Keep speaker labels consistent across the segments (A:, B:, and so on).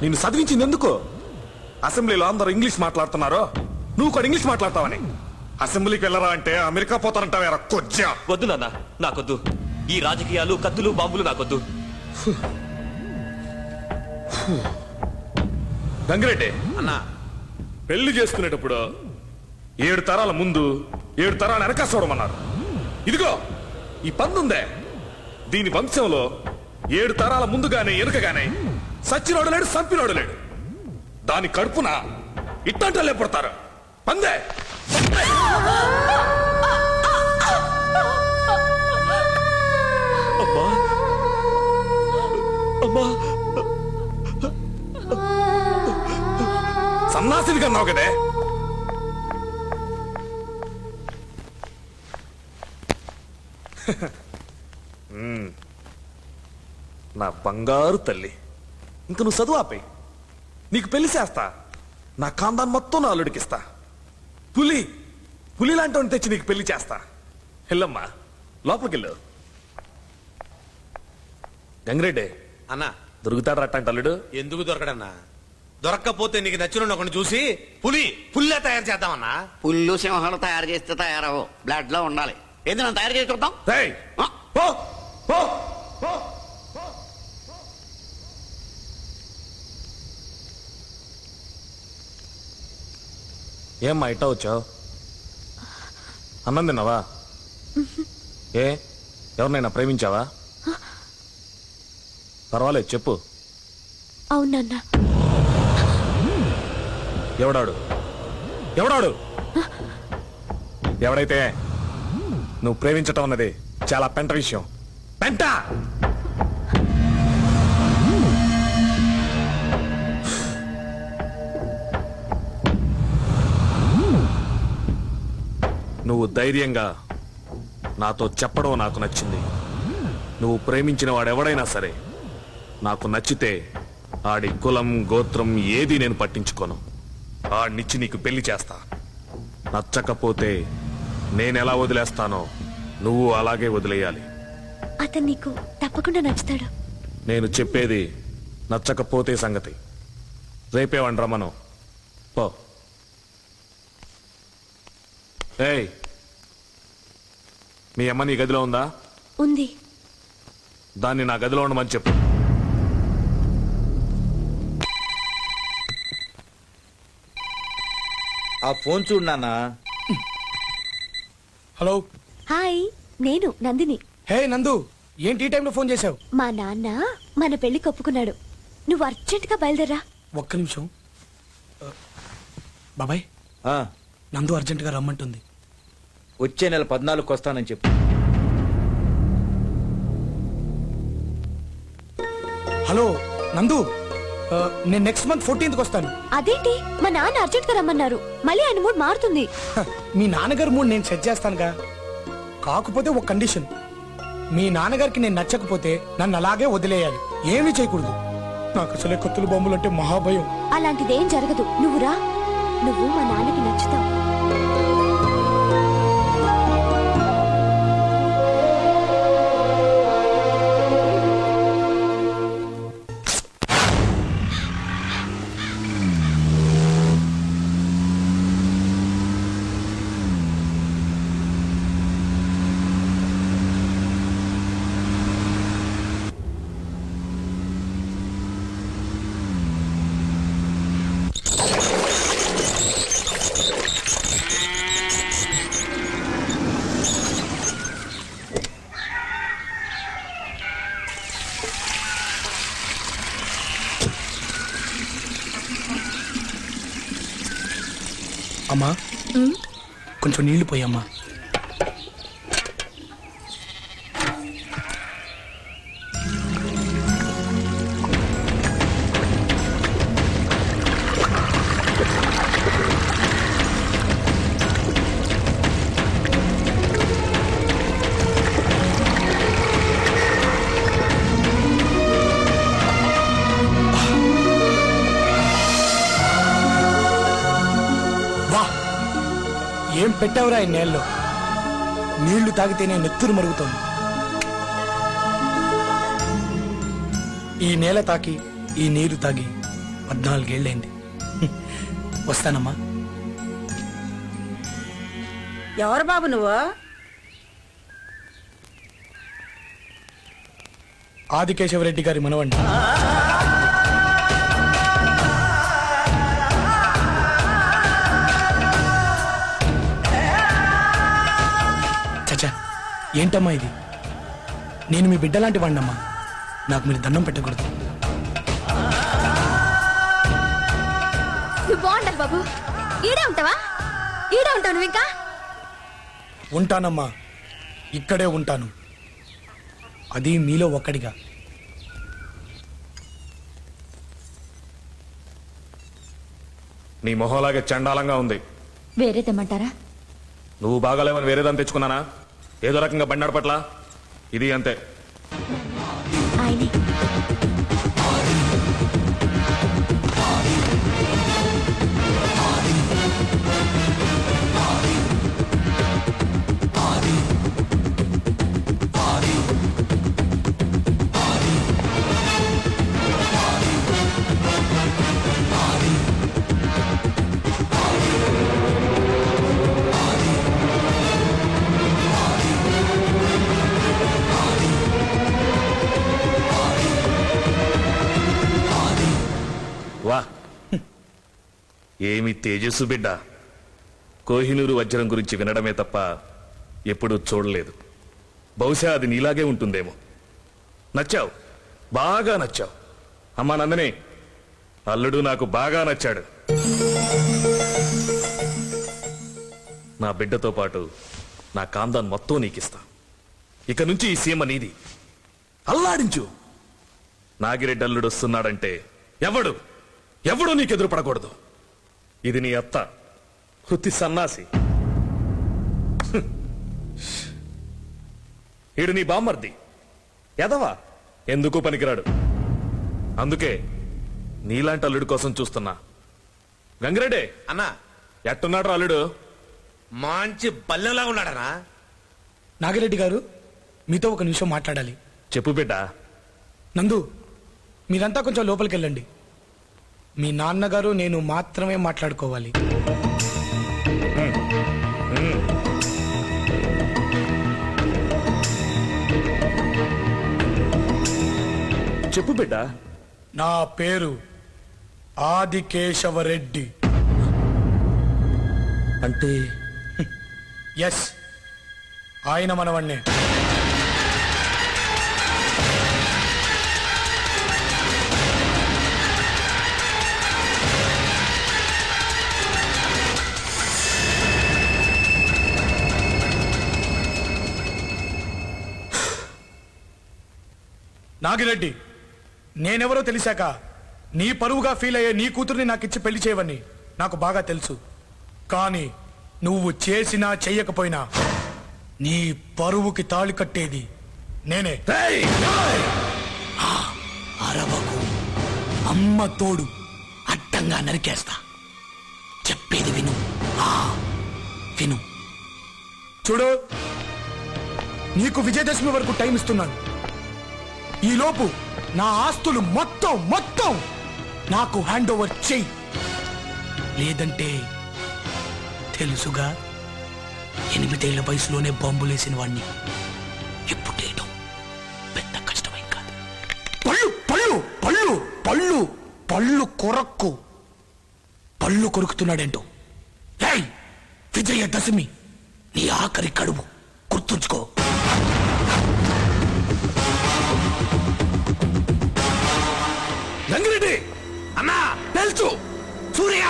A: నిన్ను చదివించింది ఎందుకు? అసెంబ్లీలో అందరూ ఇంగ్లీష్ మాట్లాడుతున్నారో నువ్వు కూడా ఇంగ్లీష్ మాట్లాడతావని. అసెంబ్లీకి వెళ్ళరా అంటే అమెరికా పోతానంటావేరా కొజ్జా.
B: వద్దు నాన్న, నాకొద్దు. ఈ రాజకీయాలు, కత్తులు, బాంబులు నాకొద్దు.
A: గంగిరెడ్డి
C: అన్నా,
A: పెళ్లి చేసుకునేటప్పుడు 7 తరాల ముందు 7 తరాల వెనక చూడమన్నారు. ఇదిగో ఈ పందుందే, దీని వంశంలో 7 తరాల ముందుగానే వెనుకగానే సచ్చినోడు లేడు, సంపినోడు లేడు. దాని కడుపున ఇట్టంటలే పుడతారు. పందే
B: అమ్మా, అమ్మా,
A: సన్నాసిని కన్నావు కదే. నా బంగారు తల్లి, ఇంక నువ్వు చదువు ఆపే. నీకు పెళ్లి చేస్తా, నా కాందాన్ని మొత్తం నా అల్లుడికిస్తా. పులి పులి లాంటి వాడిని తెచ్చి నీకు పెళ్లి చేస్తా. వెళ్ళమ్మా, లోపలికి వెళ్ళు. గంగిరెడ్డి
C: అన్నా,
A: దొరుకుతాడు రట్టంట అల్లుడు.
C: ఎందుకు దొరకడన్నా? దొరక్కపోతే నీకు నచ్చిన ఒకటి చూసి పుల్లే తయారు చేద్దామన్నా.
D: పుల్లు సింహాలు తయారు చేస్తే తయారవు, బ్లడ్ లో ఉండాలి. ఏంది మనం తయారు చేసి చూద్దాం.
A: రేయ్, పో, పో, పో. ఏమ్మా ఇట్టా వచ్చావు? అన్నం తిన్నావా? ఏ ఎవరినైనా ప్రేమించావా? పర్వాలేదు చెప్పు.
E: అవునన్నా.
A: ఎవడాడు? ఎవడాడు? ఎవడైతే నువ్వు ప్రేమించటం అన్నది చాలా పెంట విషయం. పెంట. నువ్వు ధైర్యంగా నాతో చెప్పడం నాకు నచ్చింది. నువ్వు ప్రేమించిన వాడెవడైనా సరే నాకు నచ్చితే ఆడి కులం గోత్రం ఏది నేను పట్టించుకోను. ఆడినిచ్చి నీకు పెళ్లి చేస్తా. నచ్చకపోతే నేనెలా వదిలేస్తానో నువ్వు అలాగే వదిలేయాలి.
E: అతను నీకు తప్పకుండా నచ్చుతాడు.
A: నేను చెప్పేది నచ్చకపోతే సంగతి. రేపే వండి రమ్మను. పో. ఏయ్, మీ అమ్మ నీ గదిలో ఉందా?
E: ఉంది.
A: దాన్ని నా గదిలో ఉండమని చెప్పు.
F: ఆ ఫోన్ చూడు నాన్న.
G: హలో.
E: హాయ్, నేను నందిని.
G: హే నందు, ఏంటి ఈ టైంలో ఫోన్ చేశావు?
E: మా నాన్న మన పెళ్లికి ఒప్పుకున్నాడు. నువ్వు అర్జెంటుగా బయలుదేరా.
G: ఒక్క నిమిషం. బాబాయ్,
F: ఆ,
G: నందు అర్జెంటుగా రమ్మంటుంది.
F: వచ్చే నెల 14కి వస్తానని చెప్పు.
G: హలో నందు, నేను నెక్స్ట్ మంత్ 14th వస్తాను.
E: అదేంటి, మా నాన్న అర్జెంటుగా రమ్మన్నారు. మళ్ళీ ఆయన మూడ్ మారుతుంది.
G: మీ నాన్నగారు మూడు నేను సెట్ చేస్తానుగా. కాకపోతే ఒక కండిషన్, మీ నాన్నగారికి నేను నచ్చకపోతే నన్ను అలాగే వదిలేయాలి, ఏమీ చేయకూడదు. నాకు అసలే కత్తులు బాంబులు అంటే మహాభయం.
E: అలాంటిదేం జరగదు. నువ్వు రా, నువ్వు మా నాన్నకి నచ్చుతావు.
G: అమ్మా, కొంచెం నీళ్లు పోయమ్మా. ఏం పెట్టావురా ఈ నేల్లో? నీళ్లు తాగితేనే నెత్తురు మరుగుతోంది. ఈ నేల తాకి ఈ నీరు తాగి 14 ఏళ్ళైంది. వస్తానమ్మా.
H: ఎవరు బాబు నువ్వు?
G: ఆదికేశవరెడ్డి గారి మనవండి. చచ్చా, ఏంటమ్మా ఇది? నేను మీ బిడ్డ లాంటి వాడినమ్మా. నాకు మీరు దండం పెట్టకూడదు.
E: నువ్వు బాగుండాలి బాబు. ఈడే ఉంటావా? ఈడే ఉంటావు నువ్వు ఇంకా?
G: ఉంటానమ్మా, ఇక్కడే ఉంటాను. అది మీలో ఒక్కడిగా.
A: నీ మొహంలాగే చండాలంగా ఉంది.
E: వేరే తెమ్మంటారా?
A: నువ్వు బాగాలేవని వేరేదాన్ని తెచ్చుకున్నానా? ఏదో రకంగా బండి నడపట్లా. ఇది అంతే.
E: ఆయనే.
A: వా, ఏమి తేజస్సు బిడ్డ. కోహినూరు వజ్రం గురించి వినడమే తప్ప ఎప్పుడూ చూడలేదు. బహుశా అది నీలాగే ఉంటుందేమో. నచ్చావు, బాగా నచ్చావు. అమ్మా నందని, అల్లుడు నాకు బాగా నచ్చాడు. నా బిడ్డతో పాటు నా కాందాన్ మొత్తం నీకిస్తా. ఇక నుంచి ఈ సీమ నీది. అల్లాడించు. నాగిరెడ్డి అల్లుడు వస్తున్నాడంటే ఎవడు నీకెదురు పడకూడదు. ఇది నీ అత్త హుత్తి సన్నాసి. ఈడు నీ బామ్మర్ది ఎదవా, ఎందుకు పనికిరాడు. అందుకే నీలాంటి అల్లుడు కోసం చూస్తున్నా. గంగిరెడ్డి
C: అన్నా,
A: ఎట్టున్నాడు అల్లుడు?
C: మంచి బల్లెలా ఉన్నాడనా?
G: నాగిరెడ్డి గారు, మీతో ఒక నిమిషం మాట్లాడాలి.
A: చెప్పు బిడ్డ.
G: నందు, మీరంతా కొంచెం లోపలికి వెళ్ళండి. మీ నాన్నగారు నేను మాత్రమే మాట్లాడుకోవాలి.
A: చెప్పు బిడ్డ.
G: నా పేరు ఆదికేశవరెడ్డి.
A: అంటే
G: ఎస్, ఆయన మనవన్నే. నాగిరెడ్డి, నేనెవరో తెలిసాక నీ పరువుగా ఫీల్ అయ్యే నీ కూతుర్ని నాకిచ్చి పెళ్లి చేయవని నాకు బాగా తెలుసు. కానీ నువ్వు చేసినా చెయ్యకపోయినా నీ పరువుకి తాళి కట్టేది నేనే. అరవకు, అమ్మ తోడు అడ్డంగా నరికేస్తా. చెప్పేది విను. విను. చూడు, నీకు విజయదశమి వరకు టైం ఇస్తున్నాను. ఈలోపు నా ఆస్తులు మొత్తం నాకు హ్యాండ్ ఓవర్ చెయ్యి. లేదంటే తెలుసుగా, 8 ఏళ్ల వయసులోనే బాంబులేసిన వాణ్ణి ఎప్పుడేయడం పెద్ద కష్టమేం కాదు. పళ్ళు కొరక్కు. పళ్ళు కొరుకుతున్నాడేంటో. ఏయ్, విజయదశమి నీ ఆఖరి కడుపు, గుర్తుంచుకో.
A: గంగిరెడ్డి
C: అన్నా,
G: తెలుసు
C: సూర్య,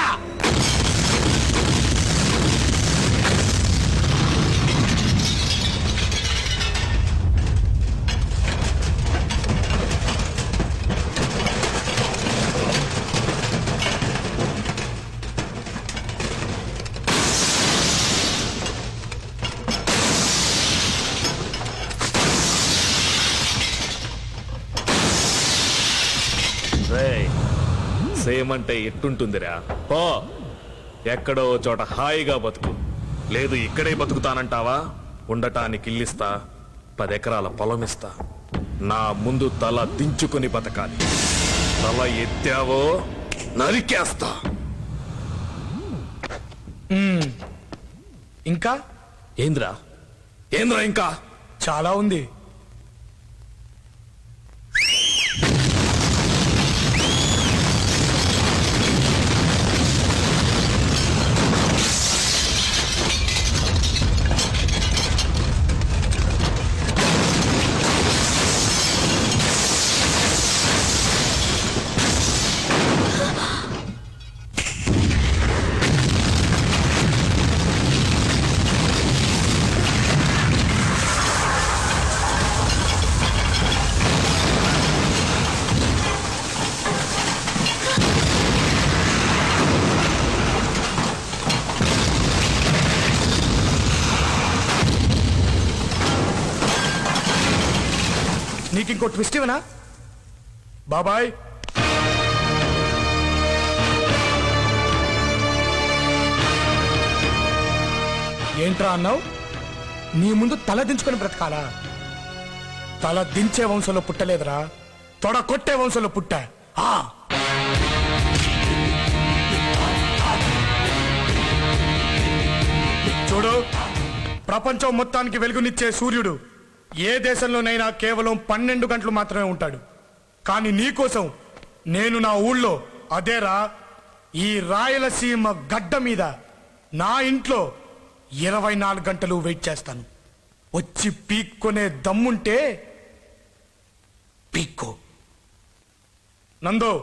A: సేమ్ అంటే ఎట్టుంటుందిరా? పో, ఎక్కడో చోట హాయిగా బతుకు. లేదు ఇక్కడే బతుకుతానంటావా? ఉండటానికి ఇల్లిస్తా, 10 ఎకరాల పొలం ఇస్తా. నా ముందు తల దించుకొని బతకాలి. తల ఎత్తావో నరికేస్తా.
G: ఇంకా
A: ఏంద్రా ఇంకా
G: చాలా ఉంది. నీకు ఇంకో ట్విస్ట్ ఇవనా బాబాయ్? ఏంట్రా అన్నావు? నీ ముందు తల దించుకొని బ్రతకాలా? తల దించే వంశంలో పుట్టలేదురా, తొడ కొట్టే వంశంలో పుట్టా. చూడు, ప్రపంచం మొత్తానికి వెలుగునిచ్చే సూర్యుడు ఏ దేశంలోనైనా కేవలం 12 గంటలు మాత్రమే ఉంటాడు. కానీ నీకోసం నేను నా ఊళ్ళో, అదేరా ఈ రాయలసీమ గడ్డ మీద నా ఇంట్లో 24 గంటలు వెయిట్ చేస్తాను. వచ్చి పీక్కొనే దమ్ముంటే పీక్కో. నందో,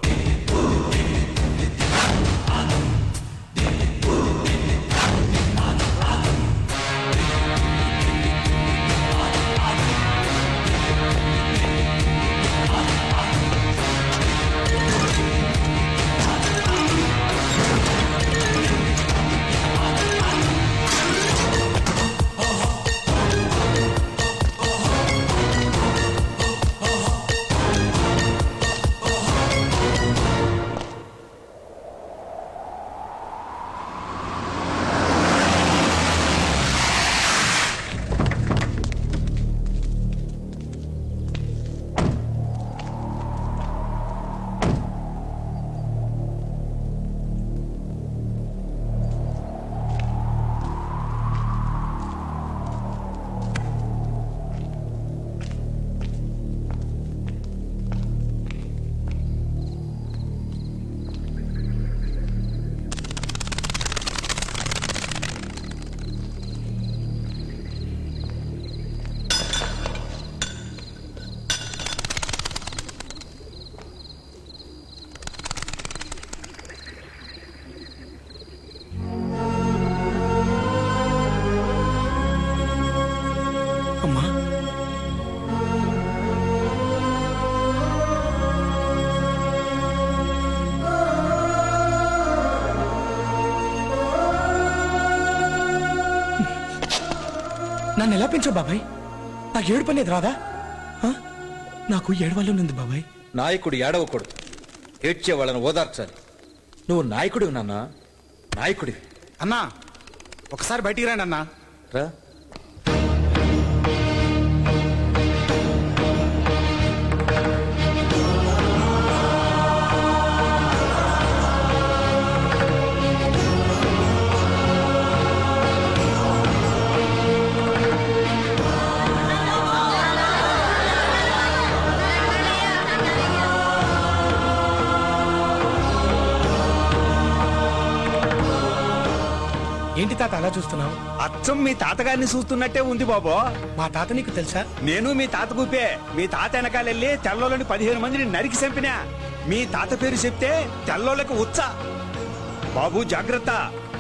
G: అమ్మా, నన్ను ఎలా పెంచావు బాబాయ్? నాకు ఏడు పనేది రాదా? నాకు ఏడవాళ్ళనుంది బాబాయ్.
F: నాయకుడు ఏడవకూడదు, ఏడ్చే వాళ్ళని ఓదార్చాలి. నువ్వు నాయకుడివి నాన్న, నాయకుడివి.
I: అన్నా ఒకసారి బయటికి రండి అన్నా.
F: రా.
G: ఏంటి తాత అలా చూస్తున్నావు?
I: అచ్చం మీ తాతగారిని చూస్తున్నట్టే ఉంది బాబు.
G: మా తాత నీకు తెలుసా?
I: నేను మీ తాత కూపే. మీ తాత వెనకాలెళ్ళి తెల్లోళ్ళని 15 మందిని నరికి చంపినా. మీ తాత పేరు చెప్తే తెల్లోళ్ళకి ఉచ్చ. బాబు జాగ్రత్త,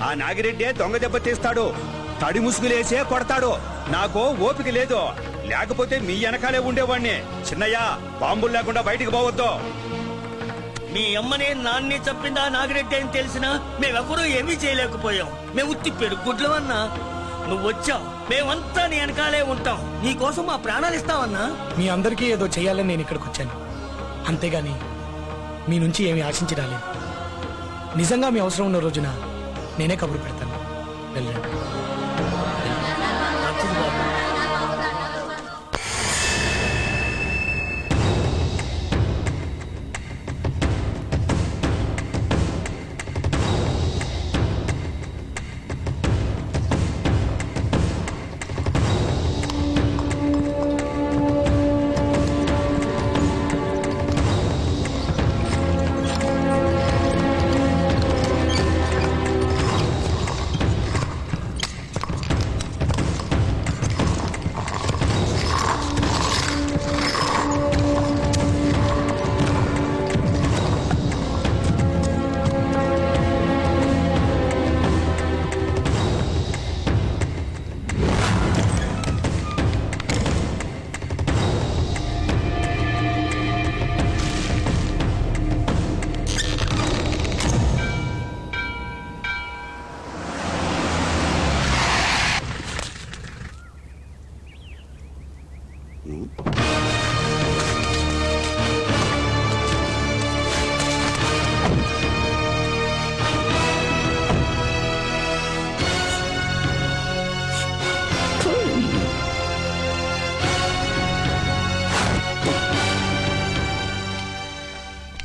I: ఆ నాగిరెడ్డే దొంగ దెబ్బ తీస్తాడు, తడి ముసుగులేసే కొడతాడు. నాకు ఓపిక లేదు, లేకపోతే మీ వెనకాలే ఉండేవాణ్ణి. చిన్నయ్య, బాంబులు లేకుండా బయటికి పోవద్దు.
J: మీ అమ్మని నాన్ని చంపిందా నాగిరెడ్డి అని తెలిసినా మేమెవరూ ఏమీ చేయలేకపోయాం. మేము ఉత్తి పెరుగుడ్లమన్నా. నువ్వు వచ్చావు, మేమంతా నీ వెనకాలే ఉంటాం. నీ కోసం మా ప్రాణాలు ఇస్తామన్నా.
G: మీ అందరికీ ఏదో చెయ్యాలని నేను ఇక్కడికి వచ్చాను, అంతేగాని మీ నుంచి ఏమి ఆశించి రాలేదు. నిజంగా మీ అవసరం ఉన్న రోజున నేనే కబురు పెడతాను. వెళ్ళండి.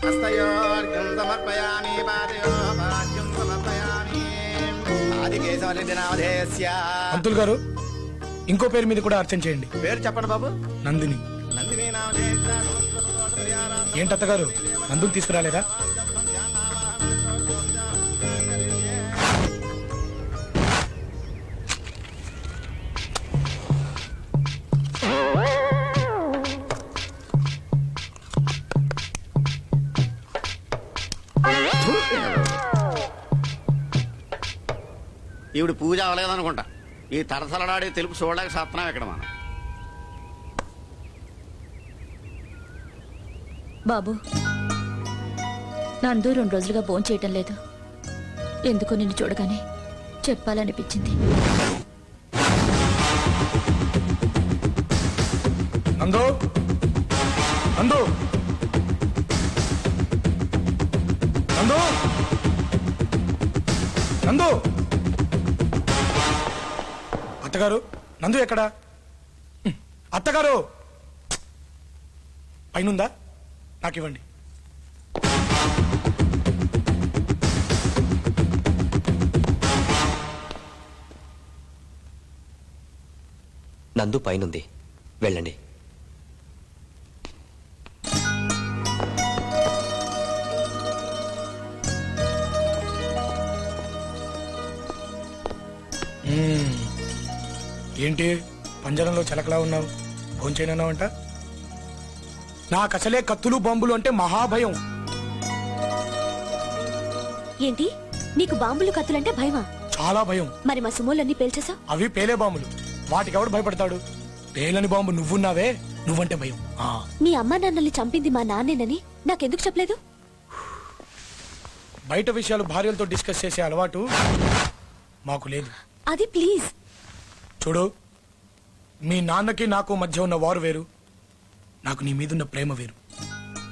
C: హస్తయోర్ఘ్యం సమర్పయామి పాదయో పాద్యం సమర్పయామి ఆదికేశవనిధి నామధేయస్య.
G: పంతులు గారు ఇంకో పేరు మీద కూడా అర్చన చేయండి.
C: పేరు చెప్పండి బాబు.
G: నందిని.
C: నందిని నామధేయస్య.
G: ఏంటత్తగారు మందులు తీసుకురాలేదా?
D: ఈవిడ పూజ అవ్వలేదనుకుంటా. ఈ తడసలడాడే తెలుపు చూడలేక సత్తున్నాం ఇక్కడ మనం.
E: బాబు, నందు 2 రోజులుగా భోంచేయటం చేయటం లేదు. ఎందుకో నిన్ను చూడగానే చెప్పాలనిపించింది.
G: నందు, నందు, నందు, నందు. అత్తగారు, నందు ఎక్కడా? అత్తగారు పైనుందా? నాకు ఇవ్వండి.
B: నందు పైనుంది, వెళ్ళండి.
G: ఏంటి పంజరంలో చిలకలా ఉన్నావు? భోంచేనన్నావంట? నాకు అసలే కత్తులు బాంబులు అంటే మహాభయం.
E: ఏంటి, నీకు బాంబులు కత్తులంటే భయమా?
G: చాలా భయం.
E: మరి మా సుమోలన్నీ పేల్చేసా?
G: అవి పేలే బాంబులు, వాటికి ఎవడు భయపడతాడు? పేలని బాంబు నువ్వున్నావే, నువ్వంటే భయం.
E: మీ అమ్మా నాన్నల్ని చంపింది మా నాన్నేనని నాకెందుకు చెప్పలేదు?
G: బయట విషయాలు భార్యలతో డిస్కస్ చేసే అలవాటు మాకు లేదు.
E: అది ప్లీజ్.
G: చూడు, మీ నాన్నకి నాకు మధ్య ఉన్న వారు వేరు, నాకు నీ మీదున్న ప్రేమ వేరు.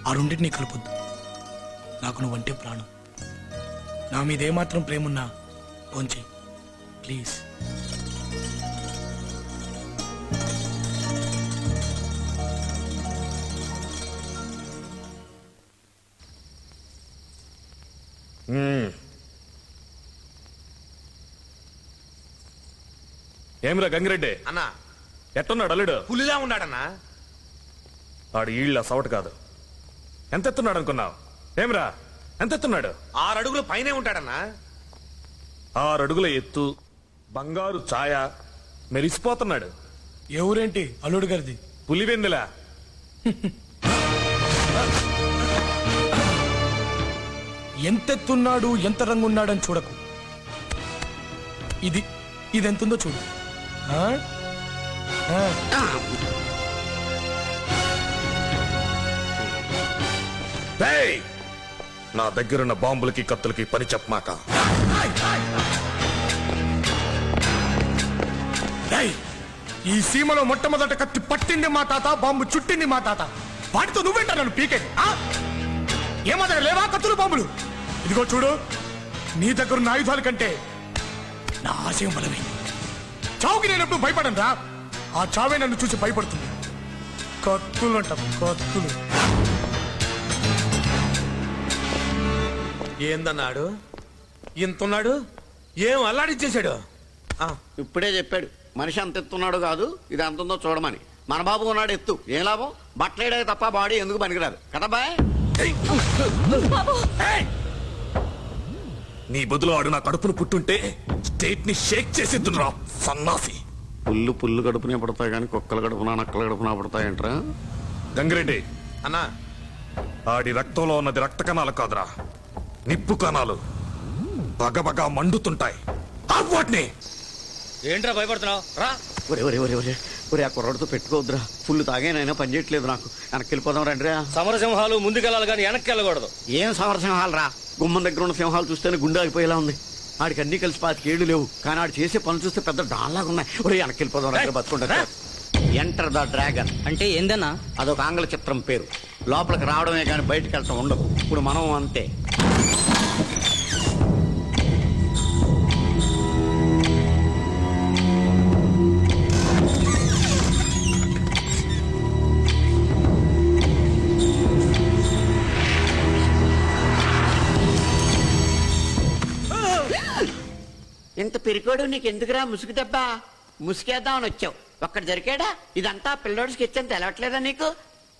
G: ఆ రెండింటినీ కలపొద్దు. నాకు నువ్వంటే ప్రాణం. నా మీద ఏమాత్రం ప్రేమున్నా భోంచేయి ప్లీజ్.
A: ఏమిరా గంగిరెడ్డి,
C: అన్నా
A: ఎట్టున్నాడు అల్లుడు?
C: పులిలా ఉన్నాడన్నా.
A: ఆడు ఈళ్ళ సవట కాదు. ఎంత ఎత్తున్నాడు అనుకున్నావు? ఏమిరా, ఎంత ఎత్తున్నాడు?
C: 6 అడుగులు పైనే ఉంటాడన్నా.
A: 6 అడుగుల ఎత్తు, బంగారు ఛాయ, మెరిసిపోతున్నాడు.
G: ఎవరేంటి అల్లుడు గారిది?
A: పులివెందులా.
G: ఎంతెత్తున్నాడు, ఎంత రంగున్నాడని చూడకు. ఇదెంతుందో చూడు. ఆ? ఆ.
A: ఏయ్! నా దగ్గరున్న బాంబులకి కత్తులకి పని చెప్పమాక.
G: ఏయ్! ఈ సీమలో మొట్టమొదట కత్తి పట్టింది మా తాత, బాంబు చుట్టింది మా తాత. వాటితో నువ్వేంటా నన్ను పీకే? ఏమాదిరి లేవా కత్తులు బాంబులు? ఇదిగో చూడు, నీ దగ్గరున్న ఆయుధాల కంటే నా ఆశయం బలమే. చావుకి నేను ఎప్పుడు భయపడను రా. ఆ చావే నన్ను చూసి భయపడుతుంది. కత్తులు అంట, కత్తులు.
C: ఏందన్నాడు? ఇంతున్నాడు? ఏం అల్లాడిచ్చేశాడు?
D: ఇప్పుడే చెప్పాడు మనిషి అంత ఎత్తున్నాడు కాదు, ఇది అంత ఉందో చూడమని. మన బాబు ఉన్నాడు ఎత్తు, ఏం లాభం? బట్టలేడే తప్ప బాడీ ఎందుకు పనికిరాదు కదా బాయ్.
A: నీ బదులు ఆడు నా కడుపును పుట్టుంటే స్టేట్ ని షేక్ చేసిద్దురా సన్నాసి.
D: పుల్లు కడుపునే పడతాయి కానీ కుక్కల కడుపునా నక్కల కడుపునా పడతాయంట్రా.
A: గంగిరెడ్డి
C: అన్నా,
A: ఆడి రక్తంలో ఉన్నది రక్త కణాలు కాదురా, నిప్పు కణాలు. బగబగా మండుతుంటాయి. వాటిని
J: ఏంట్రా భయపడుతున్నావు? రా.
D: ఒరే ఒరే ఒరే ఒరే ఒరే, ఆ కుర్రాడితో పెట్టుకోవద్దురా. ఫుల్ తాగేనైనా పని చేయట్లేదు నాకు. వెనక్కి వెళ్ళిపోదాం రండిరా.
J: సమరసింహాలు ముందుకెళ్ళాలి కానీ వెనక్కి వెళ్ళకూడదు.
D: ఏం సమరసింహాలు రా, గుమ్మం దగ్గర ఉన్న సింహాలు చూస్తేనే గుండె ఆగిపోయేలా ఉంది. ఆడికి అన్ని కలిసి 25 ఏళ్ళు లేవు, కానీ ఆడు చేసే పనులు చూస్తే పెద్ద డాన్లాగా ఉన్నాయి. ఒరే వెనక్కి వెళ్ళిపోదాం రా, బతుకుంటా. ఎంటర్ ద డ్రాగన్
J: అంటే ఏందన్నా?
D: అదొక ఆంగ్ల చిత్రం పేరు. లోపలికి రావడమే కానీ బయటకు వెళ్ళటం ఉండదు. ఇప్పుడు మనం అంతే. పిరికోడు నీకు ఎందుకురా ముసుగు దెబ్బ ముసుగేద్దామని వచ్చావు ఒక్కడు దొరికాడా ఇదంతా పిల్లోడికి స్కెచ్ అని తెలవట్లేదా నీకు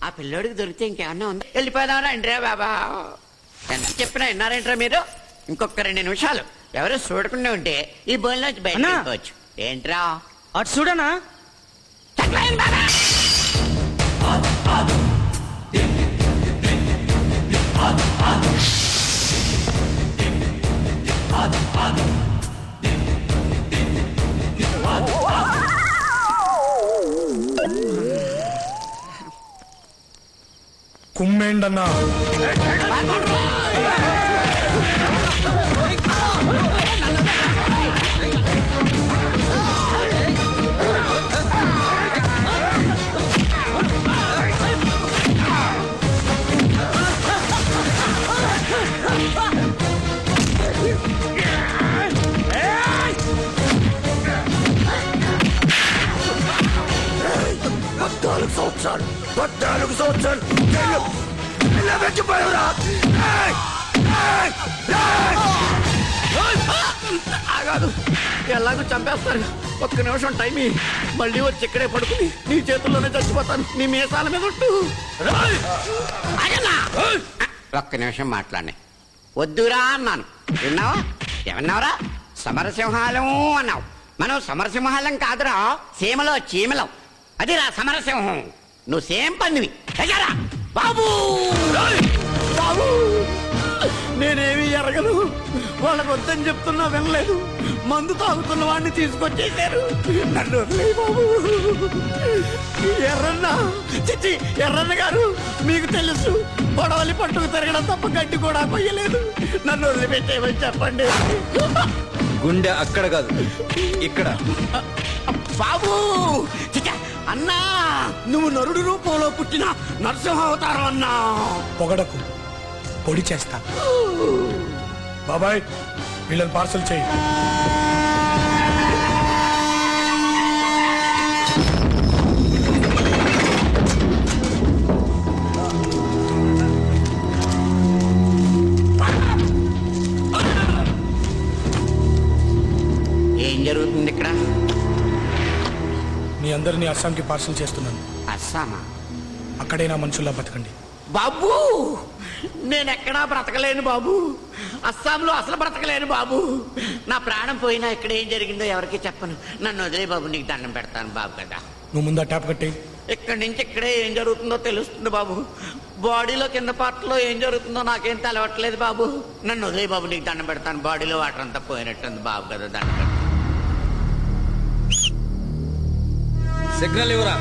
D: ఆ పిల్లోడికి దొరికితే ఇంకేమన్నా ఉంది వెళ్ళిపోదామరా ఇంట్రా బాబా ఎంత చెప్పినా విన్నారేంట్రా మీరు ఇంకొక 2 నిమిషాలు ఎవరు చూడకుండా ఉంటే ఈ బోన్లోంచి బయట
J: అన్నా.
D: వెళ్ళిపోవచ్చు ఏంట్రా
J: అటు చూడనా
D: చెప్పలేను బాబా.
G: కుమ్మేండన్నా
D: ఆగాదు ఎలాగో చంపేస్తారు ఒక్క నిమిషం టైం ఇయ్యి. మళ్ళీ వచ్చి ఇక్కడే పడుకుని నీ చేతుల్లోనే చచ్చిపోతాను నీ మీసాల మీద ఉంటూ ఆగన్నా. ఒక్క నిమిషం మాట్లాడి వద్దురా అన్నాను విన్నావా ఏమన్నావురా సమరసింహాలం అన్నావు మనం సమరసింహాలం కాదురా సీమలో చీమలం అదిరా సమరసింహం నువ్వు సేమ్ పందివి ఎగారా బాబు బాబు నేనేమి ఎరగను వాళ్ళకు వద్దని చెప్తున్నా వినలేదు మందు తాగుతున్న వాడిని తీసుకొచ్చేసారు నన్ను వదిలేయ్ బాబు ఎర్రన్న చిచ్చి ఎర్రన్న గారు మీకు తెలుసు గొడవలి పట్టుకు తిరగడం తప్ప గడ్డి కూడా కొయ్యలేదు నన్ను వదిలిపెట్టేయమని చెప్పండి
F: గుండె అక్కడ కాదు ఇక్కడ.
D: బాబు చిచ్చా అన్నా నువ్వు నరుడు రూపంలో పుట్టిన నరసింహ అవతారం అన్నా
G: పొగడకు పొడి చేస్తా బాబాయ్ వీళ్ళని పార్సల్ చేయి
D: ఏం జరుగుతుంది ఇక్కడ
G: మీ అందరినీ అస్సాంకి పార్సల్ చేస్తున్నాను
D: అస్సామా
G: అక్కడైనా మనుషుల్లా బతకండి
D: బాబు నేనెక్కడా బ్రతకలేను బాబు అస్సాంలో అసలు బ్రతకలేను బాబు నా ప్రాణం పోయినా ఇక్కడ ఏం జరిగిందో ఎవరికి చెప్పను నన్ను వదిలే బాబు నీకు దండం పెడతాను బాబు కదా
G: నువ్వు ముందా ట్యాప్ కట్టి
D: ఇక్కడి నుంచి ఇక్కడే ఏం జరుగుతుందో తెలుస్తుంది బాబు బాడీలో కింద పార్ట్లో ఏం జరుగుతుందో నాకేం తెలవట్లేదు బాబు నన్ను వదిలే బాబు నీకు దండం పెడతాను బాడీలో వాటర్ అంతా పోయినట్టుంది బాబు కదా దండం పెడతాను
F: సిగ్నల్ ఇవ్వరా.